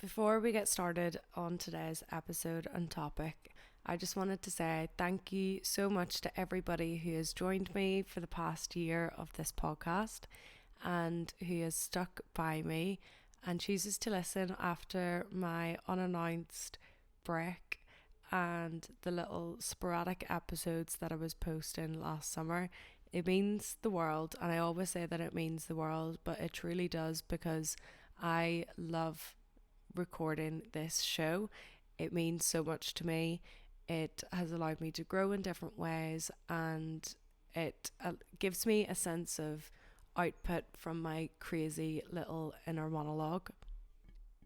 Before we get started on today's episode and topic, I just wanted to say thank you so much to everybody who has joined me for the past year of this podcast and who has stuck by me and chooses to listen after my unannounced break and the little sporadic episodes that I was posting last summer. It means the world, and I always say that it means the world, but it truly does, because I love recording this show. It means so much to me. It has allowed me to grow in different ways, and it gives me a sense of output from my crazy little inner monologue.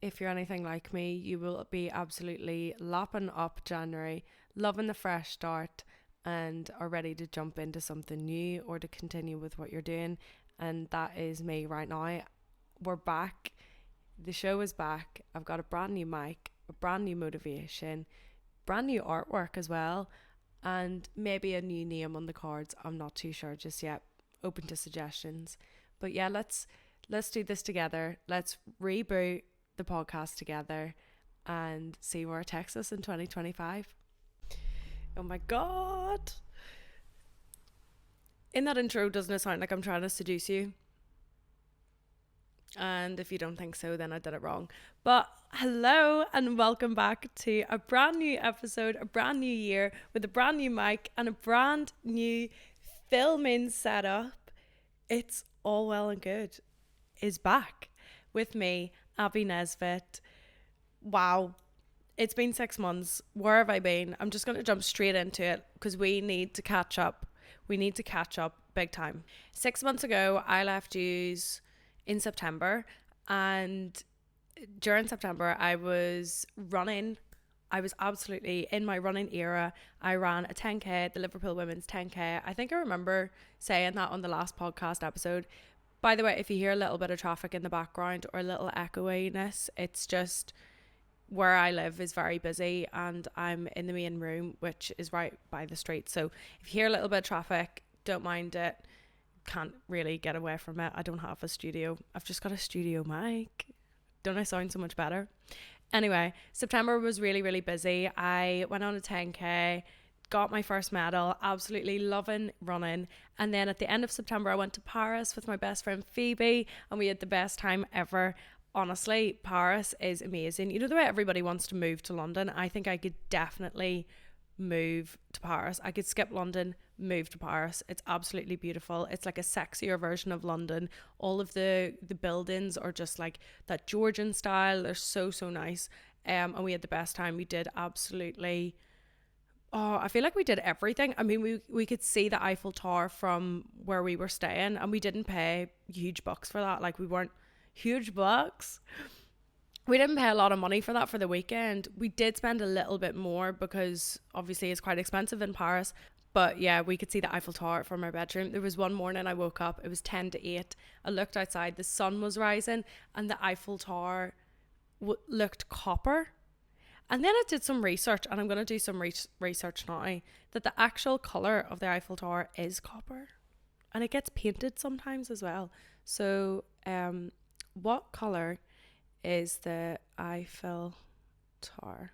If you're anything like me, you will be absolutely lapping up January, loving the fresh start, and are ready to jump into something new or to continue with what you're doing. And that is me right now. We're back. The show is back. I've got a brand new mic, a brand new motivation, brand new artwork as well, and maybe a new name on the cards. I'm not too sure just yet. Open to suggestions. But yeah, let's do this together. Let's reboot the podcast together and see where it takes us in 2025. Oh my god. In that intro, doesn't it sound like I'm trying to seduce you? And if you don't think so, then I did it wrong. But hello and welcome back to a brand new episode, a brand new year with a brand new mic and a brand new filming setup. It's All Well and Good is back with me, Abbie Nesbitt. Wow. It's been 6 months. Where have I been? I'm just going to jump straight into it because we need to catch up. We need to catch up big time. 6 months ago, I left yous in September, and during September I was running. I was absolutely in my running era. I ran a 10k, the Liverpool Women's 10k. I think I remember saying that on the last podcast episode. By the way, if you hear a little bit of traffic in the background or a little echoiness, it's just where I live is very busy and I'm in the main room, which is right by the street. So if you hear a little bit of traffic, don't mind it. Can't really get away from it. I don't have a studio. I've just got a studio mic. Don't I sound so much better? Anyway, September was really, really busy. I went on a 10k, got my first medal, absolutely loving running. And then at the end of September, I went to Paris with my best friend Phoebe, and we had the best time ever. Honestly, Paris is amazing. You know, the way everybody wants to move to London, I think I could definitely move to Paris. I could skip London, move to Paris. It's absolutely beautiful. It's like a sexier version of London. All of the buildings are just like that Georgian style. They're so nice. And we had the best time. We did absolutely, I feel like we did everything. I mean, we could see the Eiffel Tower from where we were staying, and we didn't pay huge bucks for that. Like, we weren't huge bucks. We didn't pay a lot of money for that for the weekend. We did spend a little bit more because obviously it's quite expensive in Paris. But yeah, we could see the Eiffel Tower from our bedroom. There was one morning I woke up, it was 10 to 8. I looked outside, the sun was rising, and the Eiffel Tower looked copper. And then I did some research, and I'm going to do some research now, that the actual colour of the Eiffel Tower is copper. And it gets painted sometimes as well. So what colour is the Eiffel Tower?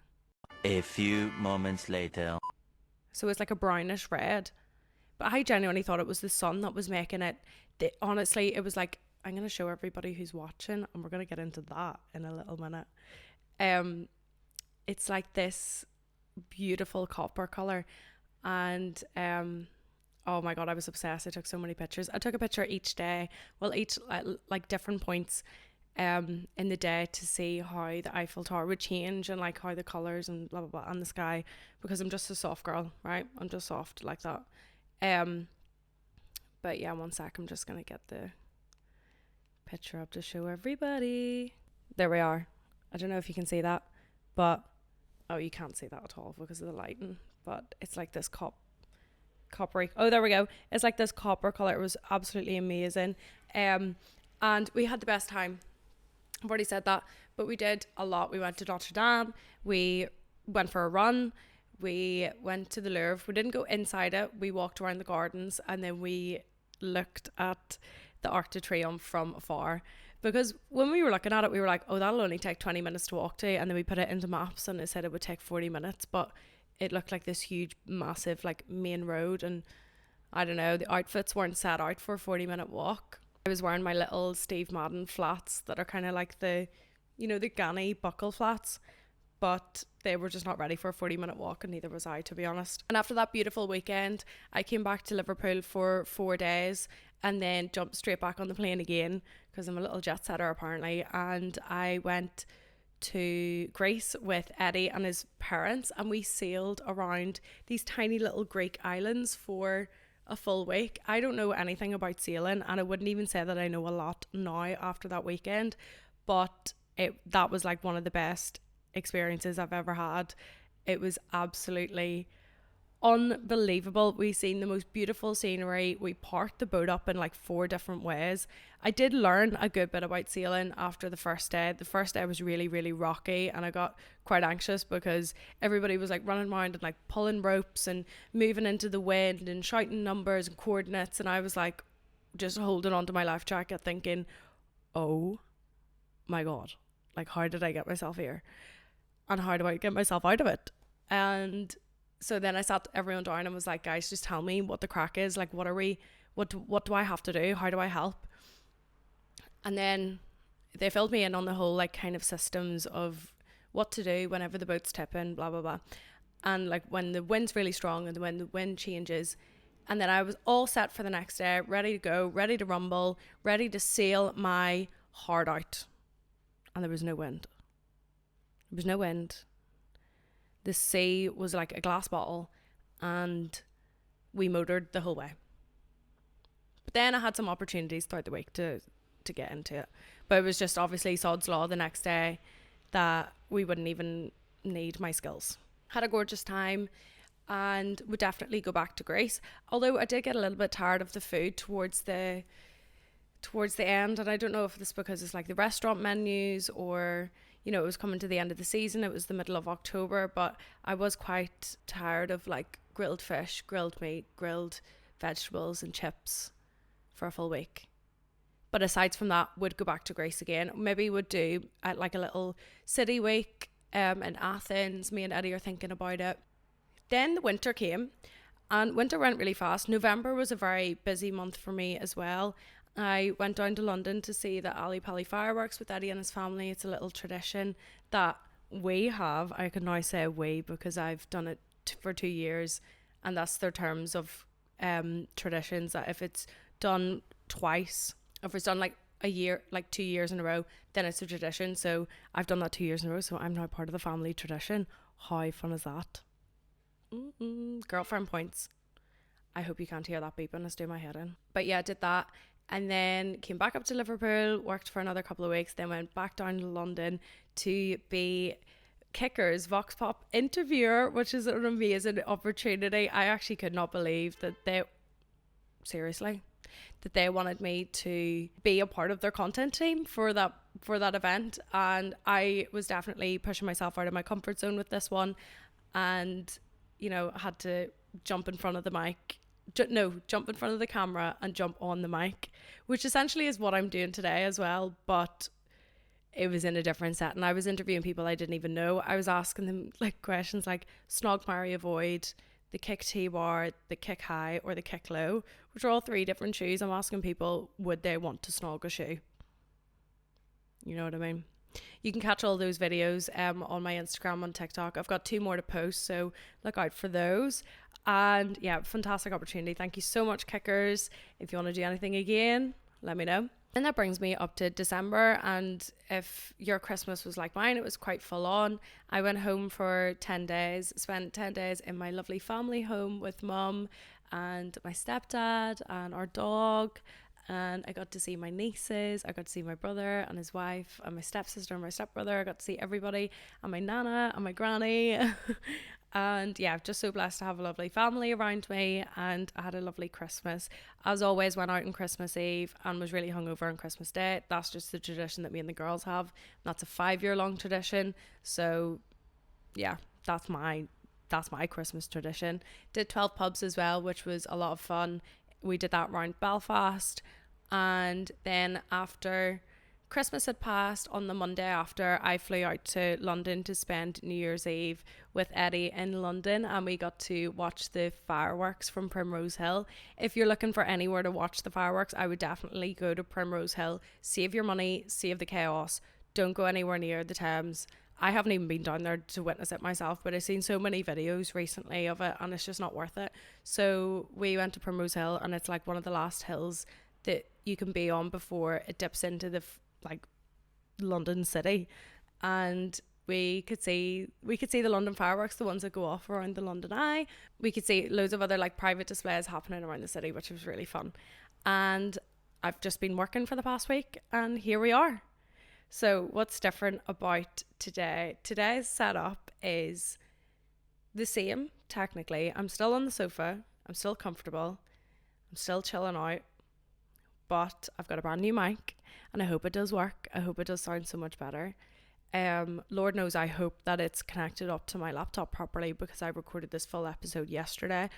A few moments later. So it's like a brownish red. But I genuinely thought it was the sun that was making it. Honestly, it was like, I'm going to show everybody who's watching, and we're going to get into that in a little minute. It's like this beautiful copper colour. And oh my god, I was obsessed. I took so many pictures. I took a picture each day. Well, each like different points in the day to see how the Eiffel Tower would change and like how the colours and blah blah blah and the sky, because I'm just a soft girl, right? I'm just soft like that. But yeah, one sec, I'm just gonna get the picture up to show everybody. There we are. I don't know if you can see that, but oh, you can't see that at all because of the lighting, but it's like this coppery, oh there we go, it's like this copper colour. It was absolutely amazing. And we had the best time. I've already said that, but we did a lot. We went to Notre Dame, we went for a run, we went to the Louvre. We didn't go inside it, we walked around the gardens, and then we looked at the Arc de Triomphe from afar, because when we were looking at it, we were like, oh, that'll only take 20 minutes to walk to, and then we put it into maps and it said it would take 40 minutes, but it looked like this huge massive like main road, and I don't know, the outfits weren't set out for a 40-minute walk. I was wearing my little Steve Madden flats that are kind of like the, you know, the Ganni buckle flats, but they were just not ready for a 40-minute walk, and neither was I, to be honest. And after that beautiful weekend, I came back to Liverpool for 4 days and then jumped straight back on the plane again, because I'm a little jet setter apparently, and I went to Greece with Eddie and his parents, and we sailed around these tiny little Greek islands for a full week. I don't know anything about sailing, and I wouldn't even say that I know a lot now after that weekend, but that was like one of the best experiences I've ever had. It was absolutely unbelievable. We seen the most beautiful scenery. We parked the boat up in like 4 different ways. I did learn a good bit about sailing after the first day. The first day was really, really rocky, and I got quite anxious because everybody was like running around and like pulling ropes and moving into the wind and shouting numbers and coordinates, and I was like just holding onto my life jacket thinking, oh my god, like how did I get myself here, and how do I get myself out of it? And so then I sat everyone down and was like, guys, just tell me what the crack is. Like, what do I have to do? How do I help? And then they filled me in on the whole, like, kind of systems of what to do whenever the boat's tipping, blah, blah, blah. And, like, when the wind's really strong and when the wind changes. And then I was all set for the next day, ready to go, ready to rumble, ready to sail my heart out. And there was no wind. There was no wind. The sea was like a glass bottle, and we motored the whole way. But then I had some opportunities throughout the week to get into it. But it was just obviously sod's law the next day that we wouldn't even need my skills. Had a gorgeous time and would definitely go back to Greece. Although I did get a little bit tired of the food towards the end, and I don't know if it's because it's like the restaurant menus or, you know, it was coming to the end of the season. It was the middle of October, but I was quite tired of like grilled fish, grilled meat, grilled vegetables and chips for a full week. But aside from that, would go back to Greece again. Maybe would do like a little city week in Athens. Me and Eddie are thinking about it. Then the winter came, and winter went really fast. November was a very busy month for me as well. I went down to London to see the Ali Pali fireworks with Eddie and his family. It's a little tradition that we have. I can now say we because I've done it for 2 years, and that's their terms of traditions, that if it's done twice, if it's done like a year, like 2 years in a row, then it's a tradition. So I've done that 2 years in a row, so I'm now part of the family tradition. How fun is that? Girlfriend points. I hope you can't hear that beeping. It's doing my head in. But yeah, I did that. And then came back up to Liverpool, worked for another couple of weeks, then went back down to London to be Kicker's Vox Pop interviewer, which is an amazing opportunity. I actually could not believe that they wanted me to be a part of their content team for that event. And I was definitely pushing myself out of my comfort zone with this one. And, you know, I had to jump in front of the mic. Jump in front of the camera and jump on the mic, which essentially is what I'm doing today as well, but it was in a different set, and I was interviewing people I didn't even know. I was asking them like questions like snog, marry, avoid, the kick T-bar, the kick high, or the kick low, which are all 3 different shoes. I'm asking people, would they want to snog a shoe? You know what I mean? You can catch all those videos on my Instagram, on TikTok. I've got 2 more to post, so look out for those. And yeah, fantastic opportunity. Thank you so much, Kickers. If you want to do anything again, let me know. And that brings me up to December. And if your Christmas was like mine, it was quite full on. I went home for 10 days, spent 10 days in my lovely family home with mum and my stepdad and our dog. And I got to see my nieces, I got to see my brother and his wife and my stepsister and my stepbrother. I got to see everybody, and my nana and my granny. And yeah, just so blessed to have a lovely family around me, and I had a lovely Christmas. As always, went out on Christmas Eve and was really hungover on Christmas Day. That's just the tradition that me and the girls have. That's a 5-year-long tradition. So yeah, that's my Christmas tradition. Did 12 pubs as well, which was a lot of fun. We did that around Belfast, and then after Christmas had passed. On the Monday after, I flew out to London to spend New Year's Eve with Eddie in London, and we got to watch the fireworks from Primrose Hill. If you're looking for anywhere to watch the fireworks, I would definitely go to Primrose Hill. Save your money, save the chaos. Don't go anywhere near the Thames. I haven't even been down there to witness it myself, but I've seen so many videos recently of it, and it's just not worth it. So we went to Primrose Hill, and it's like one of the last hills that you can be on before it dips into the London city, and we could see the London fireworks, the ones that go off around the London Eye. We could see loads of other like private displays happening around the city, which was really fun. And I've just been working for the past week, and here we are. So what's different about today? Today's setup is the same, technically. I'm still on the sofa, I'm still comfortable, I'm still chilling out, but I've got a brand new mic, and I hope it does work. I hope it does sound so much better. Lord knows I hope that it's connected up to my laptop properly, because I recorded this full episode yesterday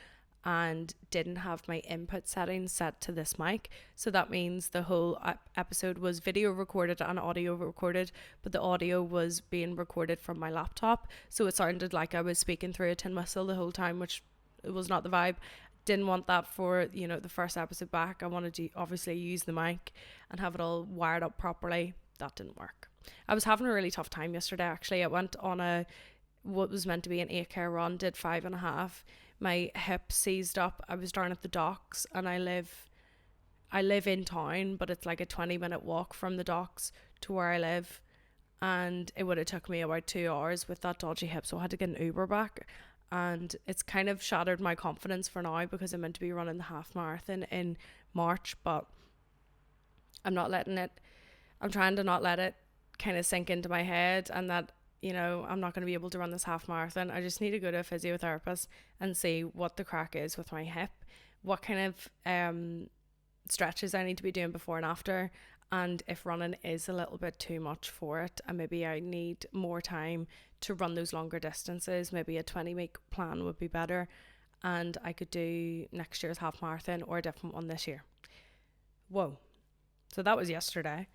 and didn't have my input settings set to this mic. So that means the whole episode was video recorded and audio recorded, but the audio was being recorded from my laptop. So it sounded like I was speaking through a tin whistle the whole time, which was not the vibe. Didn't want that for, you know, the first episode back. I wanted to obviously use the mic and have it all wired up properly. That didn't work. I was having a really tough time yesterday, actually. I went on what was meant to be an 8K run, did 5.5. My hip seized up. I was down at the docks, and I live in town, but it's like a 20-minute walk from the docks to where I live, and it would have took me about 2 hours with that dodgy hip, so I had to get an Uber back. And it's kind of shattered my confidence for now, because I'm meant to be running the half marathon in March, but I'm trying to not let it kind of sink into my head, and that, you know, I'm not going to be able to run this half marathon. I just need to go to a physiotherapist and see what the crack is with my hip, what kind of stretches I need to be doing before and after, and if running is a little bit too much for it, and maybe I need more time to run those longer distances. Maybe a 20-week plan would be better, and I could do next year's half marathon or a different one this year. Whoa. So that was yesterday.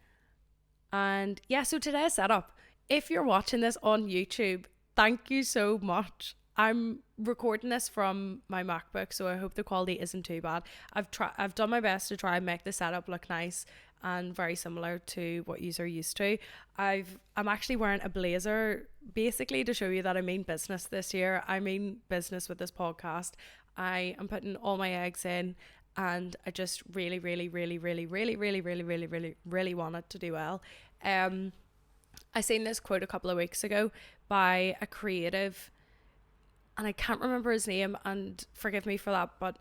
And yeah, so today's setup. If you're watching this on YouTube, thank you so much. I'm recording this from my MacBook, so I hope the quality isn't too bad. I've done my best to try and make the setup look nice and very similar to what yous are used to. I'm actually wearing a blazer, basically to show you that I mean business this year. I mean business with this podcast. I am putting all my eggs in, and I just really, really, really, really, really, really, really, really, really, really want it to do well. I seen this quote a couple of weeks ago by a creative, and I can't remember his name, and forgive me for that, but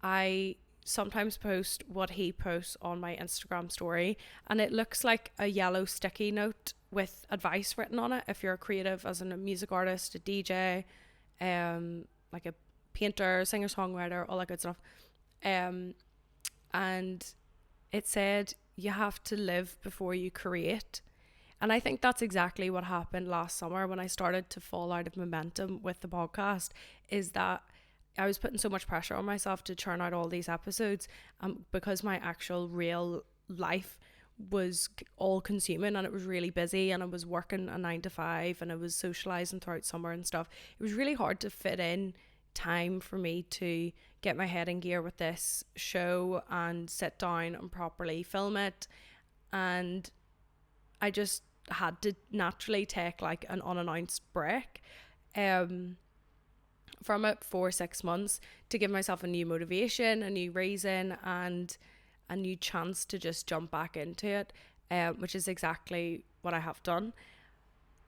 I sometimes post what he posts on my Instagram story, and it looks like a yellow sticky note with advice written on it. If you're a creative, as in a music artist, a DJ, like a painter, singer-songwriter, all that good stuff. And it said, you have to live before you create. And I think that's exactly what happened last summer when I started to fall out of momentum with the podcast, is that I was putting so much pressure on myself to churn out all these episodes, because my actual real life was all consuming, and it was really busy, and I was working a 9 to 5, and I was socializing throughout summer and stuff. It was really hard to fit in time for me to get my head in gear with this show and sit down and properly film it. And I just had to naturally take like an unannounced break from it for 6 months to give myself a new motivation, a new reason, and a new chance to just jump back into it, which is exactly what I have done.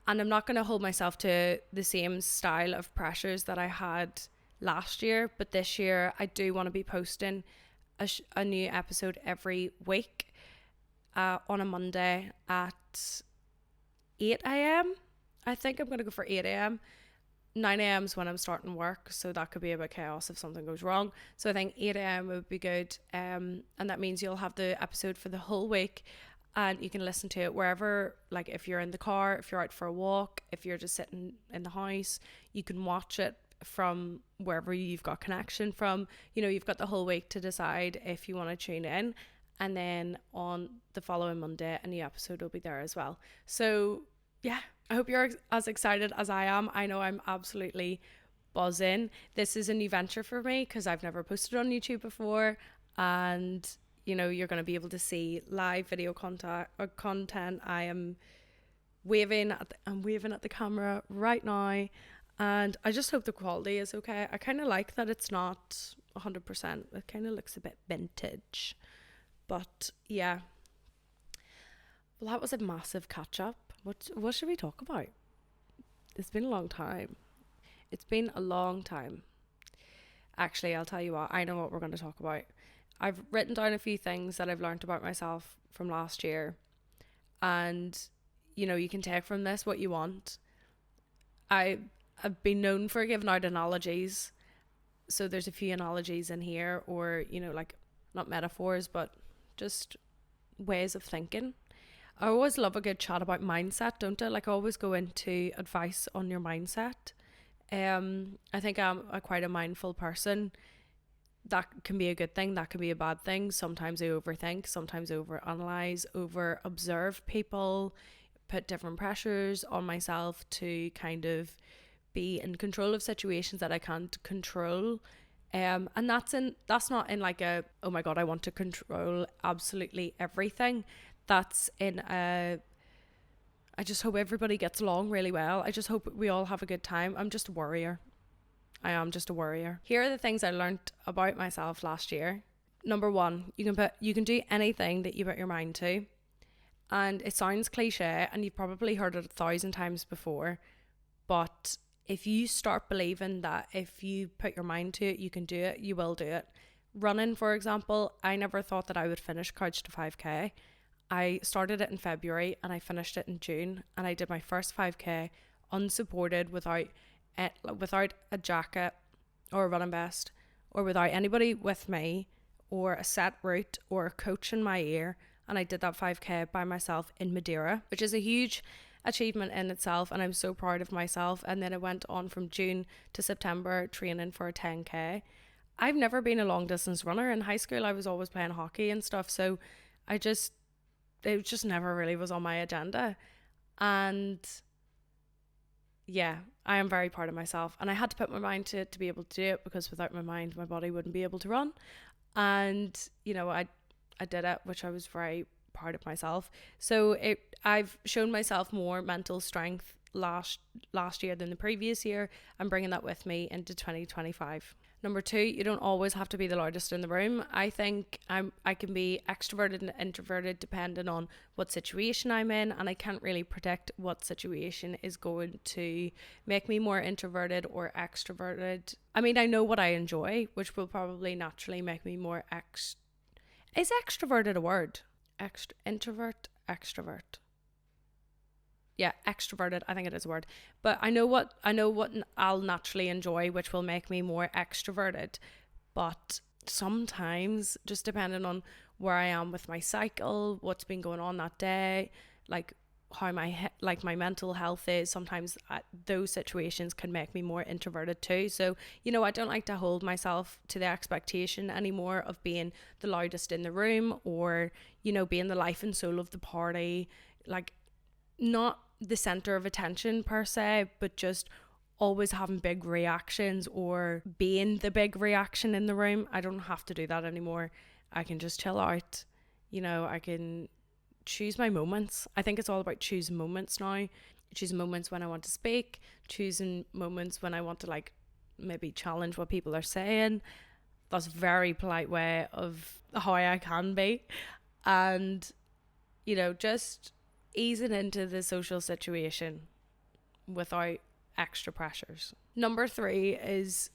And I'm not going to hold myself to the same style of pressures that I had last year, but this year I do want to be posting a new episode every week on a Monday at 8 a.m. I think I'm going to go for 8 a.m. 9 a.m. is when I'm starting work, so that could be a bit chaos if something goes wrong. So I think 8 a.m. would be good, and that means you'll have the episode for the whole week, and you can listen to it wherever, like if you're in the car, if you're out for a walk, if you're just sitting in the house, you can watch it from wherever you've got connection from. You know, you've got the whole week to decide if you want to tune in. And then on the following Monday, a new episode will be there as well. So yeah, I hope you're as excited as I am. I know I'm absolutely buzzing. This is a new venture for me because I've never posted on YouTube before. And, you know, you're going to be able to see live video content. I am waving at the camera right now. And I just hope the quality is okay. I kind of like that it's not 100%. It kind of looks a bit vintage. But yeah, well, that was a massive catch up. What should we talk about? It's been a long time. It's been a long time. Actually, I'll tell you what, I know what we're going to talk about. I've written down a few things that I've learned about myself from last year. And, you know, you can take from this what you want. I've been known for giving out analogies. So there's a few analogies in here, or, you know, like not metaphors, but just ways of thinking. I always love a good chat about mindset, don't I? Like I always go into advice on your mindset. I think I'm quite a mindful person. That can be a good thing, that can be a bad thing. Sometimes I overthink, sometimes overanalyze, over observe people, put different pressures on myself to kind of be in control of situations that I can't control. And that's not in like a, oh my god, I want to control absolutely everything. That's in a, I just hope everybody gets along really well. I just hope we all have a good time. I'm just a worrier. I am just a worrier. Here are the things I learned about myself last year. Number one, you can do anything that you put your mind to. And it sounds cliche, and you've probably heard it 1,000 times before, but if you start believing that if you put your mind to it, you can do it, you will do it. Running, for example, I never thought that I would finish Couch to 5k. I started it in February and I finished it in June, and I did my first 5k unsupported, without a jacket or a running vest, or without anybody with me, or a set route, or a coach in my ear. And I did that 5k by myself in Madeira, which is a huge achievement in itself, and I'm so proud of myself. And then I went on from June to September training for a 10k. I've never been a long distance runner. In high school I was always playing hockey and stuff, so it just never really was on my agenda. And yeah, I am very proud of myself, and I had to put my mind to it to be able to do it, because without my mind my body wouldn't be able to run. And you know, I did it, which I was very proud of myself. So I've shown myself more mental strength last year than the previous year. I'm bringing that with me into 2025. Number two, you don't always have to be the loudest in the room. I think I can be extroverted and introverted depending on what situation I'm in, and I can't really predict what situation is going to make me more introverted or extroverted. I mean, I know what I enjoy, which will probably naturally make me more Is extroverted a word? Introvert, extrovert. Yeah, extroverted, I think it is a word. But I know what I'll naturally enjoy, which will make me more extroverted. But sometimes, just depending on where I am with my cycle, what's been going on that day, like how my mental health is, sometimes those situations can make me more introverted too. So, you know, I don't like to hold myself to the expectation anymore of being the loudest in the room, or, you know, being the life and soul of the party. Like, not the center of attention per se, but just always having big reactions or being the big reaction in the room. I don't have to do that anymore. I can just chill out. You know, I can choose my moments. I think it's all about choosing moments now. Choosing moments when I want to speak, choosing moments when I want to like maybe challenge what people are saying. That's a very polite way of how I can be. And, you know, just easing into the social situation without extra pressures. Number 3 is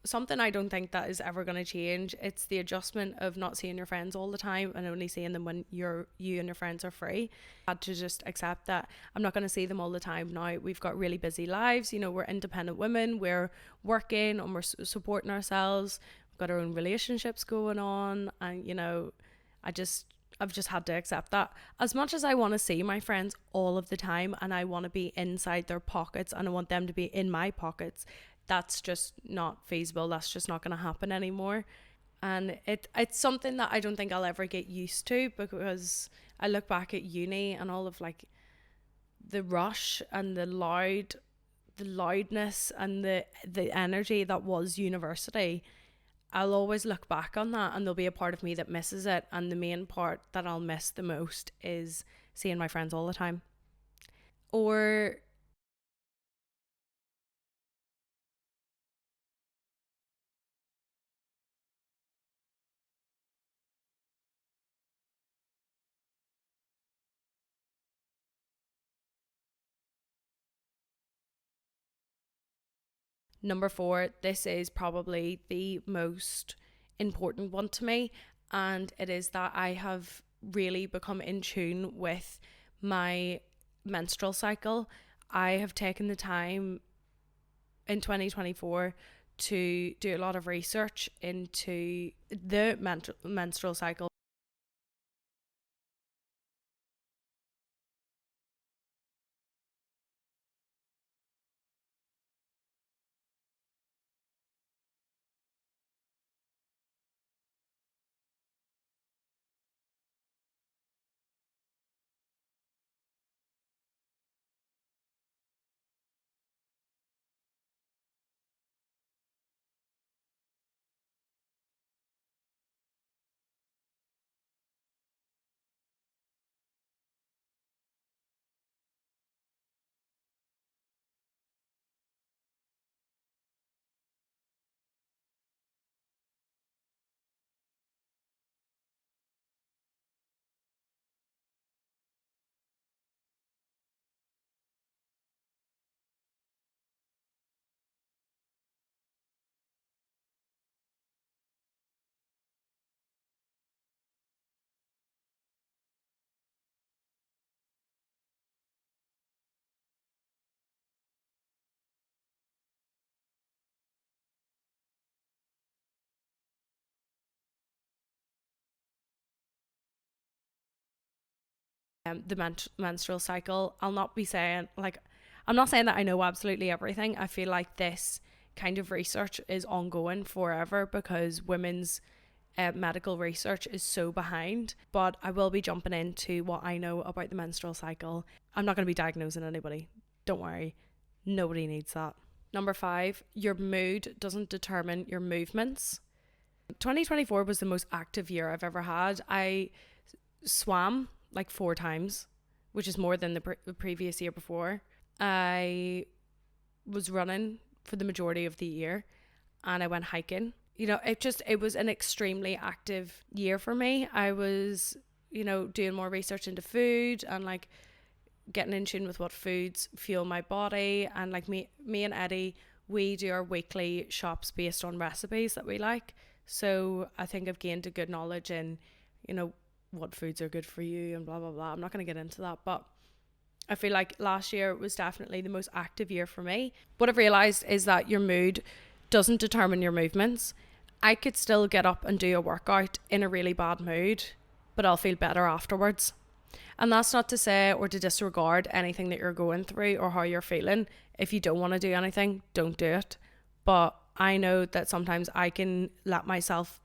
something I don't think that is ever going to change. It's the adjustment of not seeing your friends all the time and only seeing them when you and your friends are free. I had to just accept that I'm not going to see them all the time now. We've got really busy lives. You know, we're independent women. We're working and we're supporting ourselves. We've got our own relationships going on. And, you know, I've just had to accept that. As much as I want to see my friends all of the time and I want to be inside their pockets and I want them to be in my pockets, that's just not feasible. That's just not going to happen anymore. And it's something that I don't think I'll ever get used to, because I look back at uni and all of like the rush and the loudness and the energy that was university. I'll always look back on that, and there'll be a part of me that misses it, and the main part that I'll miss the most is seeing my friends all the time. Or number 4, this is probably the most important one to me, and it is that I have really become in tune with my menstrual cycle. I have taken the time in 2024 to do a lot of research into the menstrual cycle. The menstrual cycle. I'll not be saying like, I'm not saying that I know absolutely everything. I feel like this kind of research is ongoing forever, because women's medical research is so behind. But I will be jumping into what I know about the menstrual cycle. I'm not going to be diagnosing anybody, don't worry, nobody needs that. Number 5, your mood doesn't determine your movements. 2024 was the most active year I've ever had. I swam like 4 times, which is more than the previous year before. I was running for the majority of the year, and I went hiking. It was an extremely active year for me. I was, doing more research into food, and like getting in tune with what foods fuel my body. And like me and Eddie, we do our weekly shops based on recipes that we like. So I think I've gained a good knowledge in, what foods are good for you and blah blah blah. I'm not going to get into that, but I feel like last year was definitely the most active year for me. What I've realized is that your mood doesn't determine your movements. I could still get up and do a workout in a really bad mood, but I'll feel better afterwards. And that's not to say or to disregard anything that you're going through or how you're feeling. If you don't want to do anything, don't do it. But I know that sometimes I can let myself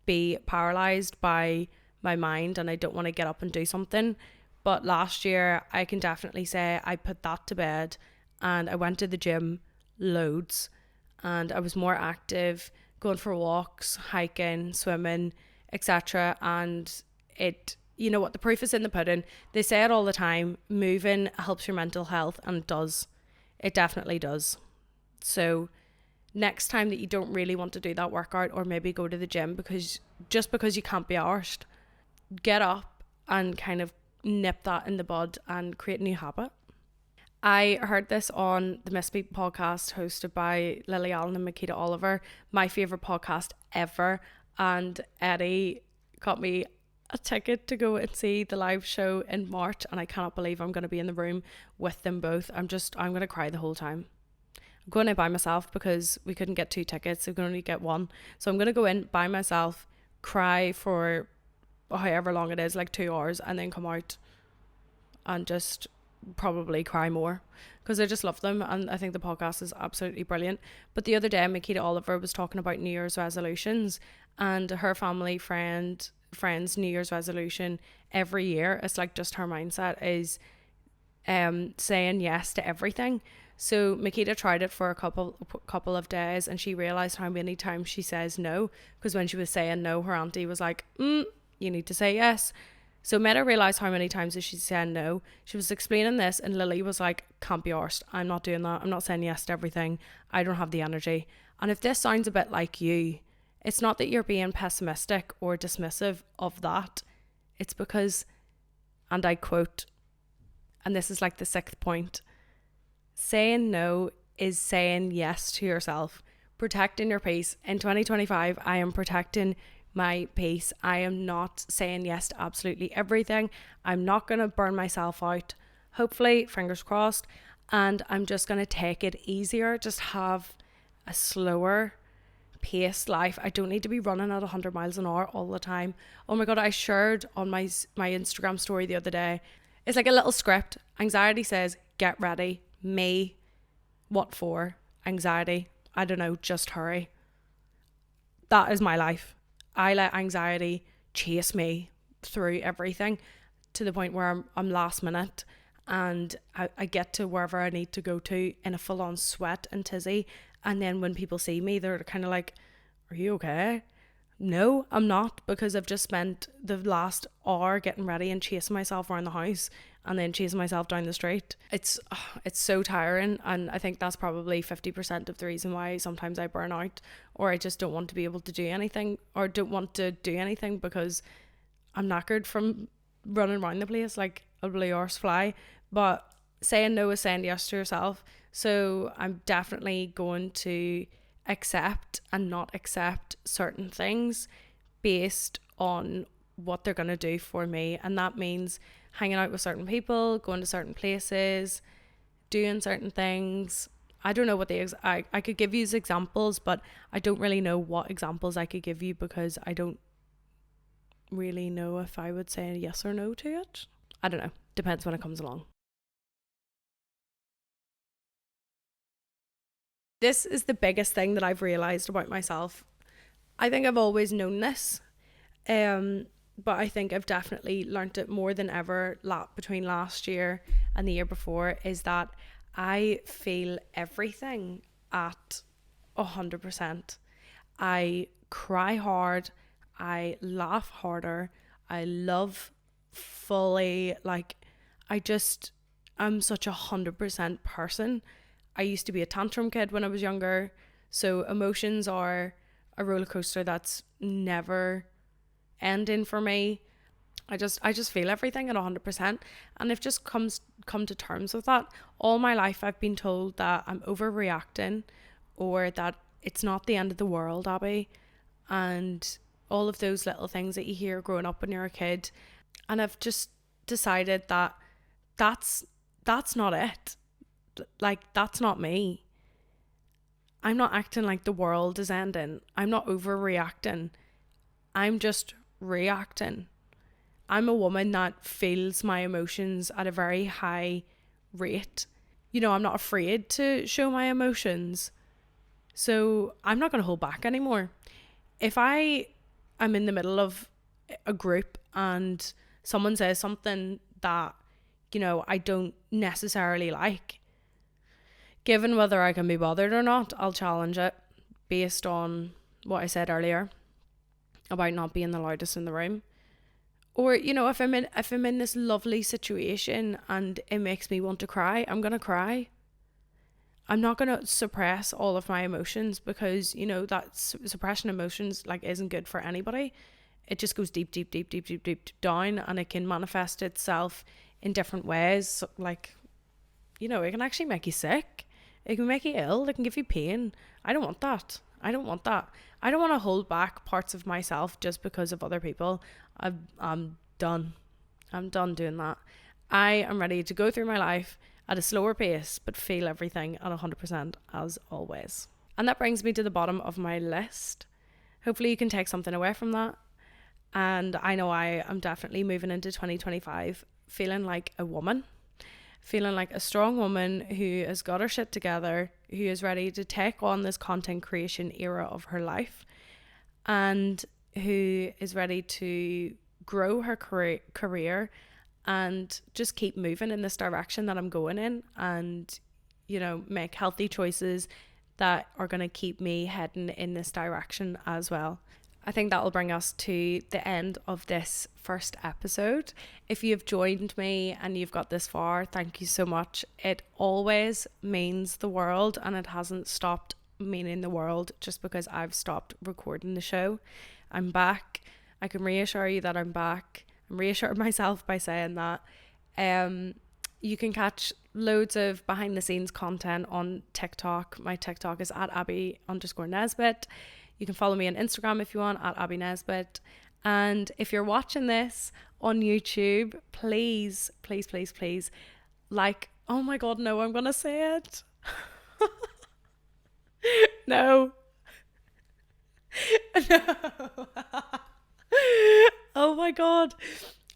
be paralyzed by my mind, and I don't want to get up and do something. But last year, I can definitely say I put that to bed, and I went to the gym loads, and I was more active, going for walks, hiking, swimming, etc. And you know what, the proof is in the pudding. They say it all the time, moving helps your mental health, and it does. It definitely does. So next time that you don't really want to do that workout, or maybe go to the gym because you can't be arsed, get up and kind of nip that in the bud and create a new habit. I heard this on the Nesbitt Podcast hosted by Lily Allen and Makita Oliver, my favourite podcast ever. And Eddie got me a ticket to go and see the live show in March, and I cannot believe I'm going to be in the room with them both. I'm going to cry the whole time. I'm going in by myself because we couldn't get 2 tickets, so we could only get 1. So I'm going to go in by myself, cry for however long it is, like 2 hours, and then come out and just probably cry more, because I just love them, and I think the podcast is absolutely brilliant. But the other day, Makita Oliver was talking about New Year's resolutions, and her friend's New Year's resolution every year, it's like just her mindset is saying yes to everything. So Makita tried it for a couple of days, and she realized how many times she says no, because when she was saying no, her auntie was like, you need to say yes. So made her realise how many times she's saying no. She was explaining this, and Lily was like, can't be arsed, I'm not doing that, I'm not saying yes to everything, I don't have the energy. And if this sounds a bit like you, it's not that you're being pessimistic or dismissive of that. It's because, and I quote, and this is like the 6th point, saying no is saying yes to yourself, protecting your peace. In 2025, I am protecting my peace. I am not saying yes to absolutely everything. I'm not going to burn myself out, hopefully, fingers crossed, and I'm just going to take it easier, just have a slower paced life. I don't need to be running at 100 miles an hour all the time. Oh my god, I shared on my Instagram story the other day, it's like a little script. Anxiety says, get ready. Me, what for? Anxiety, I don't know, just hurry. That is my life. I let anxiety chase me through everything to the point where I'm last minute, and I get to wherever I need to go to in a full on sweat and tizzy. And then when people see me, they're kind of like, are you okay? No, I'm not, because I've just spent the last hour getting ready and chasing myself around the house and then chasing myself down the street. It's so tiring, and I think that's probably 50% of the reason why sometimes I burn out, or I just don't want to be able to do anything, or don't want to do anything because I'm knackered from running around the place like a blue horse fly. But saying no is saying yes to yourself. So I'm definitely going to accept and not accept certain things based on what they're going to do for me. And that means hanging out with certain people, going to certain places, doing certain things. I don't know what I could give you as examples, but I don't really know what examples I could give you, because I don't really know if I would say yes or no to it. I don't know. Depends when it comes along. This is the biggest thing that I've realised about myself. I think I've always known this, but I think I've definitely learnt it more than ever between last year and the year before, is that I feel everything at 100%. I cry hard, I laugh harder, I love fully, like, I'm such 100% person. I used to be a tantrum kid when I was younger, so emotions are a roller coaster that's never ending for me. I just feel everything at 100%, and I've just come to terms with that. All my life I've been told that I'm overreacting, or that it's not the end of the world, Abbie, and all of those little things that you hear growing up when you're a kid. And I've just decided that that's not it. Like, that's not me. I'm not acting like the world is ending. I'm not overreacting. I'm just reacting. I'm a woman that feels my emotions at a very high rate. You know, I'm not afraid to show my emotions. So I'm not going to hold back anymore. If I am in the middle of a group and someone says something that, you know, I don't necessarily like, given whether I can be bothered or not, I'll challenge it based on what I said earlier about not being the loudest in the room. Or, you know, if I'm in this lovely situation and it makes me want to cry, I'm going to cry. I'm not going to suppress all of my emotions, because, you know, that suppression emotions, like, isn't good for anybody. It just goes deep down, and it can manifest itself in different ways. Like, you know, it can actually make you sick. It can make you ill. It can give you pain. I don't want that. I don't want to hold back parts of myself just because of other people. I'm done. I'm done doing that. I am ready to go through my life at a slower pace, but feel everything at 100% as always. And that brings me to the bottom of my list. Hopefully you can take something away from that. And I know I am definitely moving into 2025 feeling like a woman, feeling like a strong woman who has got her shit together, who is ready to take on this content creation era of her life, and who is ready to grow her career and just keep moving in this direction that I'm going in, and, you know, make healthy choices that are going to keep me heading in this direction as well. I think that will bring us to the end of this first episode. If you've joined me and you've got this far, thank you so much. It always means the world, and it hasn't stopped meaning the world just because I've stopped recording the show. I'm back. I can reassure you that I'm back. I'm reassuring myself by saying that. You can catch loads of behind the scenes content on TikTok. My TikTok is at Abbie_Nesbitt. You can follow me on Instagram if you want, at Abbie Nesbitt. And if you're watching this on YouTube, please, please, please, please, like, oh my God, no, I'm going to say it. No. No. Oh my God.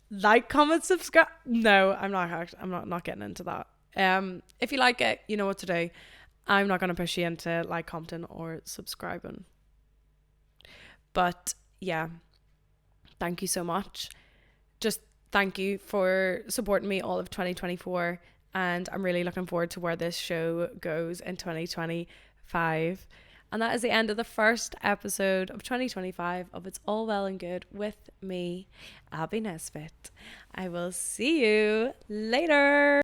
Like, comment, subscribe. No, I'm not getting into that. If you like it, you know what to do. I'm not going to push you into like, commenting or subscribing. But yeah, thank you so much. Just thank you for supporting me all of 2024. And I'm really looking forward to where this show goes in 2025. And that is the end of the first episode of 2025 of It's All Well and Good with me, Abbie Nesbitt. I will see you later.